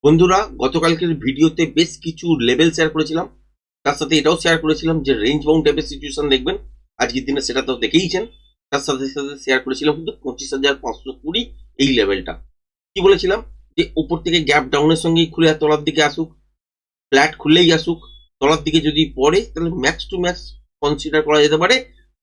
বন্ধুরা, গতকালকের ভিডিওতে বেশ কিছু লেভেল শেয়ার করেছিলাম। তার সাথে এটাও শেয়ার করেছিলাম যে রেঞ্জ বাউন্ড টাইপের সিচুয়েশন দেখবেন আজকের দিনে, সেটা তো দেখেইছেন। তার সাথে সাথে শেয়ার করেছিলাম কিন্তু 25,520 এই লেভেলটা। কি বলেছিলাম? যে উপর থেকে গ্যাপ ডাউনের সঙ্গেই খুলে আর তলার দিকে আসুক, ফ্ল্যাট খুললেই আসুক, তলার দিকে যদি পড়ে তাহলে ম্যাক্স টু ম্যাক্স কনসিডার করা যেতে পারে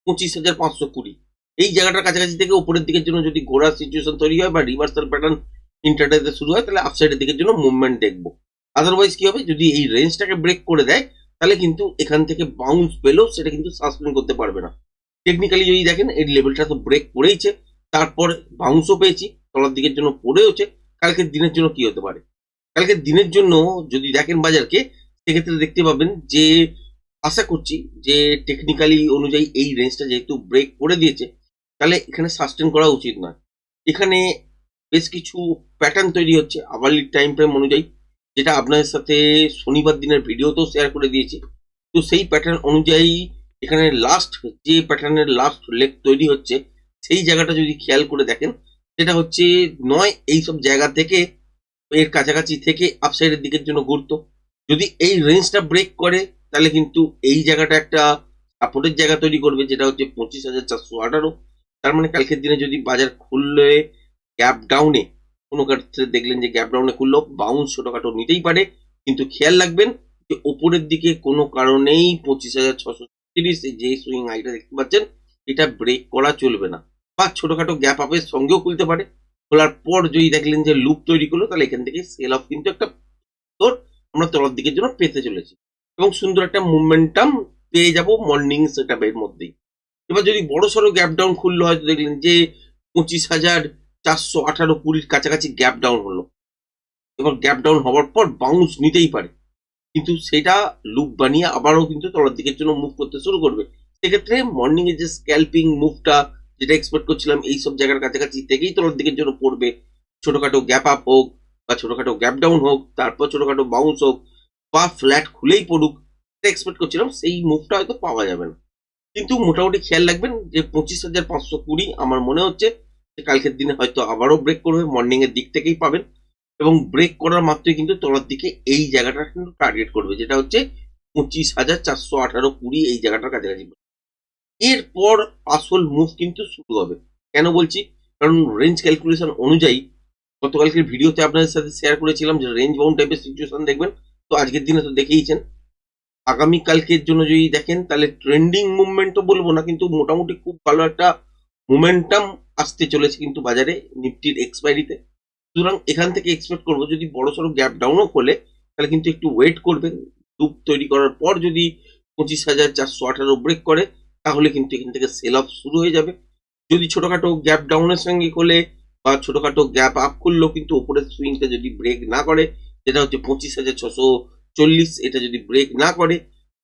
25,520। এই জায়গাটার কাছাকাছি থেকে উপরের দিকের জন্য যদি ঘোরার সিচুয়েশন তৈরি হয় বা রিভার্সাল প্যাটার্ন ইন্টারডেতে শুরু হয়, তাহলে আপসাইডের দিকের জন্য মুভমেন্ট দেখবো। আদারওয়াইজ কি হবে, যদি এই রেঞ্জটাকে ব্রেক করে দেয় তাহলে কিন্তু এখান থেকে বাউন্স পেলেও সেটা কিন্তু সাসপেন্ড করতে পারবে না। টেকনিক্যালি যদি দেখেন, এই লেভেলটা তো ব্রেক করেইছে, তারপর বাউন্সও পেয়েছি, তলার দিকের জন্য পড়েওছে। কালকের দিনের জন্য কি হতে পারে? কালকের দিনের জন্য যদি দেখেন বাজারকে, সেক্ষেত্রে দেখতে পাবেন যে আশা করছি যে টেকনিক্যালি অনুযায়ী এই রেঞ্জটা যেহেতু ব্রেক করে দিয়েছে, তাহলে এখানে সাস্টেন করা উচিত নয়। এখানে বেশ কিছু প্যাটার্ন তৈরি হচ্ছে আওয়ারলি টাইম ফ্রেম অনুযায়ী, যেটা আপনাদের সাথে শনিবার দিনের ভিডিওতেও শেয়ার করে দিয়েছি। তো সেই প্যাটার্ন অনুযায়ী এখানে লাস্ট যে প্যাটার্নের লাস্ট লেগ তৈরি হচ্ছে, সেই জায়গাটা যদি খেয়াল করে দেখেন, সেটা হচ্ছে নয় এইসব জায়গা থেকে, এর কাছাকাছি থেকে আপসাইডের দিকের জন্য ঘুরতো। যদি এই রেঞ্জটা ব্রেক করে তাহলে কিন্তু এই জায়গাটা একটা সাপোর্টের জায়গা তৈরি করবে, যেটা হচ্ছে 25,418। তার মানে কালকের দিনে যদি বাজার খুললে গ্যাপ ডাউনে, কোনো ক্ষেত্রে দেখলেন যে গ্যাপ ডাউনে খুললো, বাউন্স ছোটখাটো নিতেই পারে, কিন্তু খেয়াল রাখবেন যে ওপরের দিকে কোনো কারণেই 25,630 যে সুইং হাইটা দেখতে পাচ্ছেন, এটা ব্রেক করা চলবে না। বা ছোটখাটো গ্যাপ আপের সঙ্গেও খুলতে পারে। খোলার পর যদি দেখলেন যে লুপ তৈরি করলো, তাহলে এখান থেকে সেল অফ কিন্তু একটা তোর আমরা তলার দিকের জন্য পেতে চলেছি, এবং সুন্দর একটা মুভমেন্টাম পেয়ে যাব মর্নিং সেটআপের মধ্যেই। এবার যদি বড় সড়ো গ্যাপ ডাউন খুললো, হয়তো দেখলেন যে 25,418-20 কাছাকাছি গ্যাপ ডাউন হলো, এবার গ্যাপ ডাউন হওয়ার পর বাউন্স নিতেই পারে, কিন্তু সেটা লুপ বানিয়ে আবারও কিন্তু তলার দিকের জন্য মুভ করতে শুরু করবে। সেক্ষেত্রে মর্নিং এর যে স্ক্যাল্পিং মুভটা যেটা এক্সপেক্ট করছিলাম, এইসব জায়গার কাছাকাছি থেকেই তলার দিকের জন্য পড়বে। ছোটখাটো গ্যাপ আপ হোক বা ছোটখাটো গ্যাপ ডাউন হোক, তারপর ছোটখাটো বাউন্স হোক বা ফ্ল্যাট খুলেই পড়ুক, যেটা এক্সপেক্ট করছিলাম সেই মুভটা হয়তো পাওয়া যাবে না। কিন্তু মোটামুটি খেয়াল রাখবেন যে 25,520 আমার মনে হচ্ছে যে কালকের দিনে হয়তো আবারও ব্রেক করবে, মর্নিং এর দিক থেকেই পাবেন। এবং ব্রেক করার মাত্রই কিন্তু তলার দিকে এই জায়গাটা কিন্তু টার্গেট করবে, যেটা হচ্ছে 25,418-20 এই জায়গাটার কাছাকাছি। এরপর আসল মুভ কিন্তু শুরু হবে। কেন বলছি? কারণ রেঞ্জ ক্যালকুলেশন অনুযায়ী গতকালকের ভিডিওতে আপনাদের সাথে শেয়ার করেছিলাম যে রেঞ্জ বাউন্ড টাইপের সিচুয়েশন দেখবেন। তো আজকের দিনে তো দেখেইছেন। আগামীকালকের জন্য যদি দেখেন, তাহলে ট্রেন্ডিং মুভমেন্ট তো বলবো না, কিন্তু মোটামুটি খুব ভালো একটা মোমেন্টাম আসতে চলেছে কিন্তু বাজারে নিফটির এক্সপায়ারিতে। সুতরাং এখান থেকে এক্সপেক্ট করবো, যদি বড় সড়ো গ্যাপ ডাউনও খোলে, তাহলে কিন্তু একটু ওয়েট করবেন। লুপ তৈরি করার পর যদি 25,418 ব্রেক করে, তাহলে কিন্তু এখান থেকে সেল অফ শুরু হয়ে যাবে। যদি ছোটখাটো গ্যাপ ডাউনের সঙ্গে খোলে বা ছোটখাটো গ্যাপ আপ করলো, কিন্তু ওপরের সুইংটা যদি ব্রেক না করে, যেটা হচ্ছে 25,640, এটা যদি ব্রেক না করে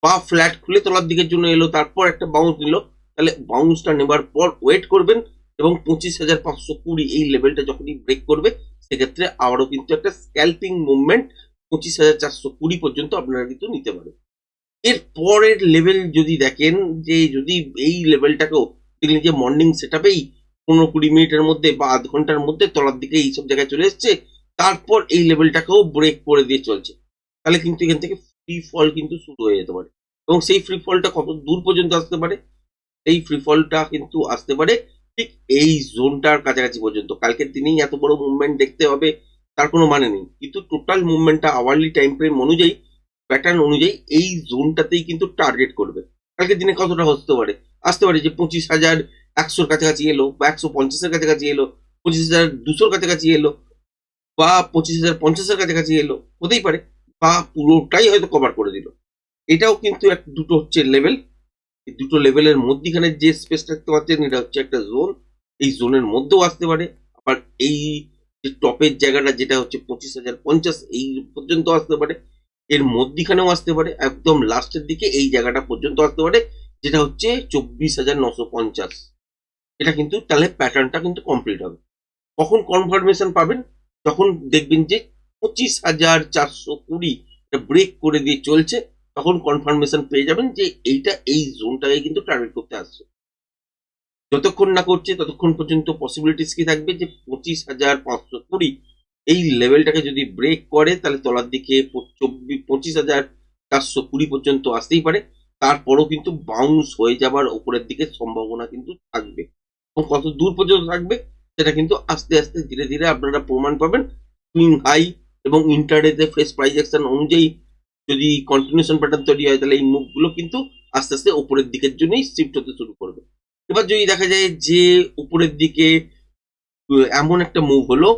বা ফ্ল্যাট খুলে তলার দিকের জন্য এলো, তারপর একটা বাউন্স নিল, তাহলে বাউন্সটা নেবার পর ওয়েট করবেন। এবং 25,520 এই লেভেলটা যখনই ব্রেক করবে, সেক্ষেত্রে আবারও কিন্তু একটা স্ক্যাল্পিং মুভমেন্ট 25,420 পর্যন্ত আপনারা কিন্তু নিতে পারেন। এর পরের লেভেল যদি দেখেন, যে যদি এই লেভেলটাকেও দেখলেন যে মর্নিং সেটআপেই 15-20 মিনিটের মধ্যে বা আধ ঘন্টার মধ্যে তলার দিকে এইসব জায়গায় চলে এসছে, তারপর এই লেভেলটাকেও ব্রেক করে দিয়ে চলছে, তাহলে কিন্তু এখান থেকে ফ্রি ফল কিন্তু শুরু হয়ে যেতে পারে। এবং সেই ফ্রি ফলটা কত দূর পর্যন্ত আসতে পারে? এই ফ্রি ফলটা কিন্তু আসতে পারে ঠিক এই জোনটার কাছাকাছি পর্যন্ত। কালকের দিনেই এত বড় মুভমেন্ট দেখতে হবে তার কোনো মানে নেই, কিন্তু টোটাল মুভমেন্টটা আওয়ারলি টাইম ফ্রেম অনুযায়ী, প্যাটার্ন অনুযায়ী এই জোনটাতেই কিন্তু টার্গেট করবে। কালকের দিনে কতটা আসতে পারে? আসতে পারে যে 25,100-র কাছাকাছি এলো, বা 150-এর কাছাকাছি এলো, 25,200-র কাছাকাছি এলো, বা 25,050-এর কাছাকাছি এলো, হতেই পারে। বা পুরোটাই হয়তো কভার করে দিল। এটাও কিন্তু এক দুটো হচ্ছে লেভেল। এই দুটো লেভেলের মধ্যিখানে যে স্পেসটা দেখতে পাচ্ছেন, এটা হচ্ছে একটা জোন। এই জোনের মধ্যেও আসতে পারে। আবার এই যে টপের জায়গাটা, যেটা হচ্ছে 25,050, এই পর্যন্ত আসতে পারে। এর মধ্যিখানেও আসতে পারে, একদম লাস্টের দিকে এই জায়গাটা পর্যন্ত আসতে পারে, যেটা হচ্ছে 24,950। এটা কিন্তু তাহলে প্যাটার্নটা কিন্তু কমপ্লিট হবে। কখন কনফার্মেশন পাবেন? যখন দেখবেন যে 25,420 ব্রেক করে দিয়ে চলছে, তখন কনফার্মেশন পেয়ে যাবেন যে এইটা এই জোনটাকে কিন্তু টার্গেট করতে আসছে। যতক্ষণ না করছে ততক্ষণ পর্যন্ত পসিবিলিটিস কি থাকবে, যে 25,520 এই লেভেলটাকে যদি ব্রেক করে তাহলে তলার দিকে 25,420 পর্যন্ত আসতেই পারে। তারপরও কিন্তু বাউন্স হয়ে যাবার উপরের দিকে সম্ভাবনা কিন্তু থাকবে, এবং কত দূর পর্যন্ত থাকবে সেটা কিন্তু আস্তে আস্তে ধীরে ধীরে আপনারা প্রমাণ পাবেন। সুইং হাই এবং ইন্টারডেতে ফ্রেশ প্রাইস অ্যাকশন অনুযায়ী যদি কন্টিনিউশন প্যাটার্ন তৈরি হয় তাহলে এই মুভগুলো কিন্তু আস্তে আস্তে উপরের দিকের জন্যই শিফট হতে শুরু করবে। এবার যদি দেখা যায় যে উপরের দিকে এমন একটা মুভ হলো,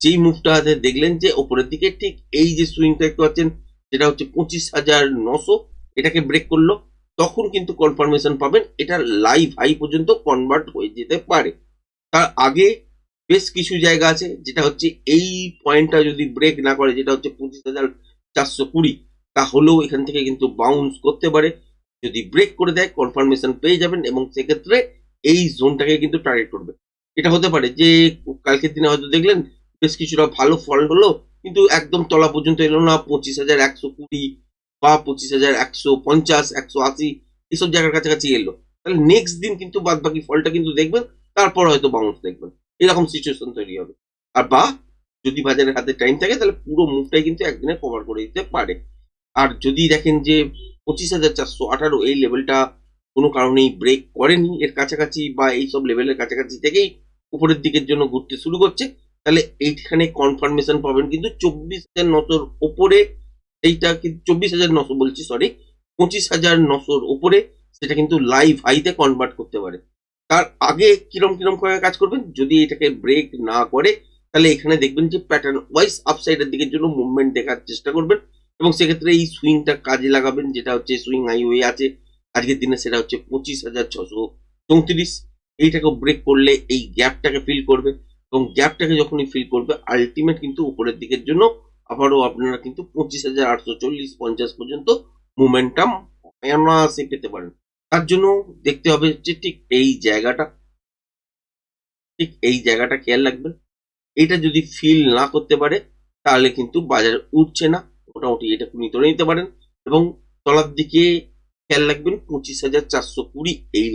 যেই মুভটাতে দেখলেন যে উপরের দিকে ঠিক এই যে সুইংটা দেখতে পাচ্ছেন যেটা হচ্ছে 25,900, এটাকে ব্রেক করলো, তখন কিন্তু কনফার্মেশন পাবেন এটা লাইভ হাই পর্যন্ত কনভার্ট হয়ে যেতে পারে। তার আগে বেশ কিছু জায়গা আছে যেটা হচ্ছে এই পয়েন্টটা যদি ব্রেক না করে, যেটা হচ্ছে 25,420, তাহলেও এখান থেকে কিন্তু বাউন্স করতে পারে। যদি ব্রেক করে দেয় কনফার্মেশন পেয়ে যাবেন, এবং সেক্ষেত্রে এই জোনটাকে কিন্তু টার্গেট করবে। এটা হতে পারে যে কালকের দিনে হয়তো দেখলেন বেশ কিছুটা ভালো ফল হলো, কিন্তু একদম তলা পর্যন্ত এলো না, 25,120 বা 25,150, 180 এইসব জায়গার কাছাকাছি এলো, তাহলে নেক্সট দিন কিন্তু বাদ বাকি ফলটা কিন্তু দেখবেন, তারপর হয়তো বাউন্স দেখবেন, এরকম সিচুয়েশন তৈরি হবে। আর বা যদি বাজারের হাতে টাইম থাকে তাহলে পুরো মুভটাই কিন্তু একদিনে কভার করে দিতে পারে। আর যদি দেখেন যে 25,418 এই লেভেলটা কোনো কারণেই ব্রেক করেনি, এর কাছাকাছি বা এইসব লেভেলের কাছাকাছি থেকেই উপরের দিকের জন্য ঘুরতে শুরু করছে, তাহলে এইখানে কনফার্মেশন পাবেন কিন্তু 24,900 ওপরে। এইটা কিন্তু 24,900 বলছি, সরি, 25,900 ওপরে সেটা কিন্তু লাইভ হাইতে কনভার্ট করতে পারে। তার আগে কিরম কিরম করে কাজ করবেন, যদি এটাকে ব্রেক না করে তাহলে এখানে দেখবেন যে প্যাটার্ন ওয়াইজ আপসাইডের দিকের জন্য মুভমেন্ট দেখার চেষ্টা করবেন, এবং সেক্ষেত্রে এই সুইংটা কাজে লাগাবেন, যেটা হচ্ছে সুইং হাইওয়ে আছে আজকের দিনে, সেটা হচ্ছে 25,634। এইটাকে ব্রেক করলে এই গ্যাপটাকে ফিল করবে, এবং গ্যাপটাকে যখনই ফিল করবে আলটিমেট কিন্তু উপরের দিকের জন্য আবারও আপনারা কিন্তু 25,840-50 পর্যন্ত মোমেন্টাম অনায়াসে পেতে পারেন। তার জন্য দেখতে হবে যে ঠিক এই জায়গাটা খেয়াল রাখবেন। এটা যদি ফিল না করতে পারে তাহলে কিন্তু বাজার উঠছে না, মোটামুটি এটা আপনি ধরে নিতে পারেন। এবং তলার দিকে খেয়াল রাখবেন 25,420 এই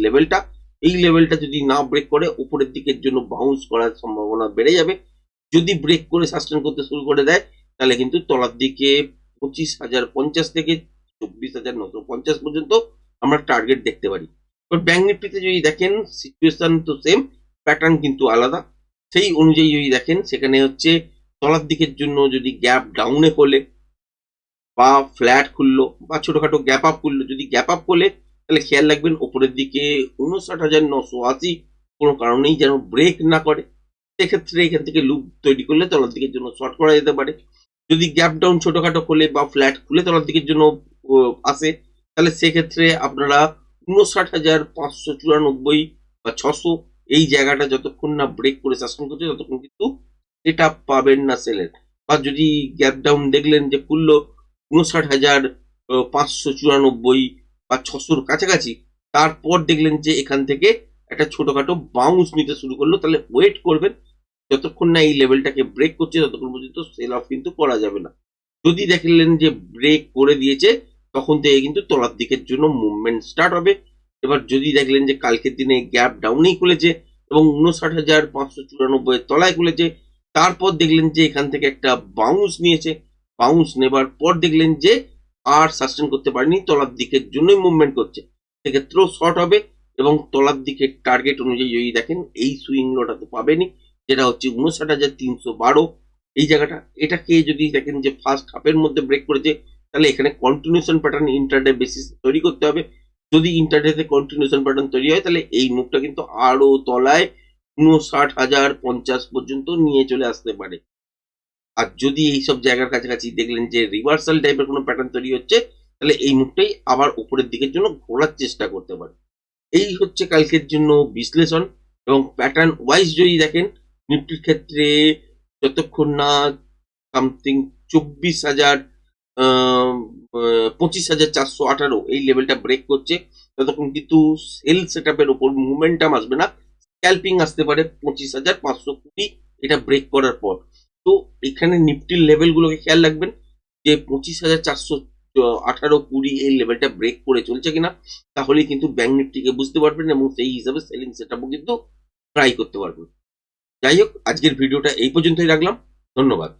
লেভেলটা যদি না ব্রেক করে উপরের দিকের জন্য বাউন্স করার সম্ভাবনা বেড়ে যাবে। যদি ব্রেক করে সাস্টেন করতে শুরু করে দেয় তাহলে কিন্তু তলার দিকে 25,050 থেকে 24,950 পর্যন্ত আমরা টার্গেট দেখতে পারি। এবার ব্যাংক নিফটিতে যদি দেখেন সিচুয়েশন তো সেম, প্যাটার্ন কিন্তু আলাদা। সেই অনুযায়ী যদি দেখেন সেখানে হচ্ছে তলার দিকের জন্য যদি গ্যাপ ডাউনে খোলে বা ফ্ল্যাট খুললো বা ছোটখাটো গ্যাপ আপ খুললো, যদি গ্যাপ আপ খোলে তাহলে খেয়াল রাখবেন উপরের দিকে 59,980 কোনো কারণেই যেন ব্রেক না করে। সেক্ষেত্রে এখান থেকে লুপ তৈরি করলে তলার দিকের জন্য শর্ট করা যেতে পারে। যদি গ্যাপ ডাউন ছোটখাটো খোলে বা ফ্ল্যাট খুলে তলার দিকের জন্য আসে, তাহলে সেক্ষেত্রে আপনারা 59,594 বা 600 এই জায়গাটা যতক্ষণ না ব্রেক করে সাস্টেন করছে ততক্ষণ কিন্তু এটা পাবেন না সেলের। বা যদি গ্যাপ ডাউন দেখলেন যে খুললো 59,594 বা 600-র কাছাকাছি, তারপর দেখলেন যে এখান থেকে একটা ছোটখাটো বাউন্স নিতে শুরু করলো, তাহলে ওয়েট করবেন, যতক্ষণ না এই লেভেলটাকে ব্রেক করছে ততক্ষণ পর্যন্ত সেল অফ কিন্তু করা যাবে না। যদি দেখলেন যে ব্রেক করে দিয়েছে তখন থেকে কিন্তু তলার দিকের জন্য মুভমেন্ট স্টার্ট হবে। এবার যদি দেখলেন যে কালকের দিনে গ্যাপ ডাউনেই খুলেছে এবং 59,594 এর তলায় খুলেছে, তারপর দেখলেন যে এখান থেকে একটা বাউন্স নিয়েছে, বাউন্স নেবার পর দেখলেন যে আর সাস্টেন করতে পারেনি, তলার দিকের জন্যই মুভমেন্ট করছে, সেক্ষেত্রেও শর্ট হবে। এবং তলার দিকে টার্গেট অনুযায়ী যদি দেখেন এই সুইং লোটা তো পাবেনি, যেটা হচ্ছে 59,312 এই জায়গাটা। এটাকে যদি দেখেন যে ফার্স্ট হাফের মধ্যে ব্রেক করেছে তাহলে এখানে কন্টিনিউশন প্যাটার্ন ইন্টারডে বেসিস তৈরি করতে হবে। যদি ইন্টারডেতে কন্টিনিউশন প্যাটার্ন তৈরি হয় তাহলে এই মুভটা কিন্তু আরো তলায় 59,050 পর্যন্ত নিয়ে চলে আসতে পারে। আর যদি এইসব জায়গার কাছাকাছি দেখলেন যে রিভার্সাল টাইপের কোনো প্যাটার্ন তৈরি হচ্ছে, তাহলে এই মুভটাই আবার উপরের দিকের জন্য ঘোরার চেষ্টা করতে পারে। এই হচ্ছে কালকের জন্য বিশ্লেষণ। এবং প্যাটার্ন ওয়াইজ যদি দেখেন নিফটির ক্ষেত্রে যতক্ষণ না সামথিং 24,000 25,418 এই লেভেলটা ব্রেক করছে ততক্ষণ কিন্তু সেল সেট আপের ওপর মুভমেন্টাম আসবে না, স্ক্যাল্পিং আসতে পারে 25,520 এটা ব্রেক করার পর। তো এখানে নিফটির লেভেলগুলোকে খেয়াল রাখবেন যে 25,418-20 এই লেভেলটা ব্রেক করে চলছে কিনা, তাহলেই কিন্তু ব্যাংক নিফটিকে বুঝতে পারবেন এবং সেই হিসাবে সেলিং সেট আপও কিন্তু ট্রাই করতে পারবেন। যাই হোক, আজকের ভিডিওটা এই পর্যন্তই রাখলাম। ধন্যবাদ।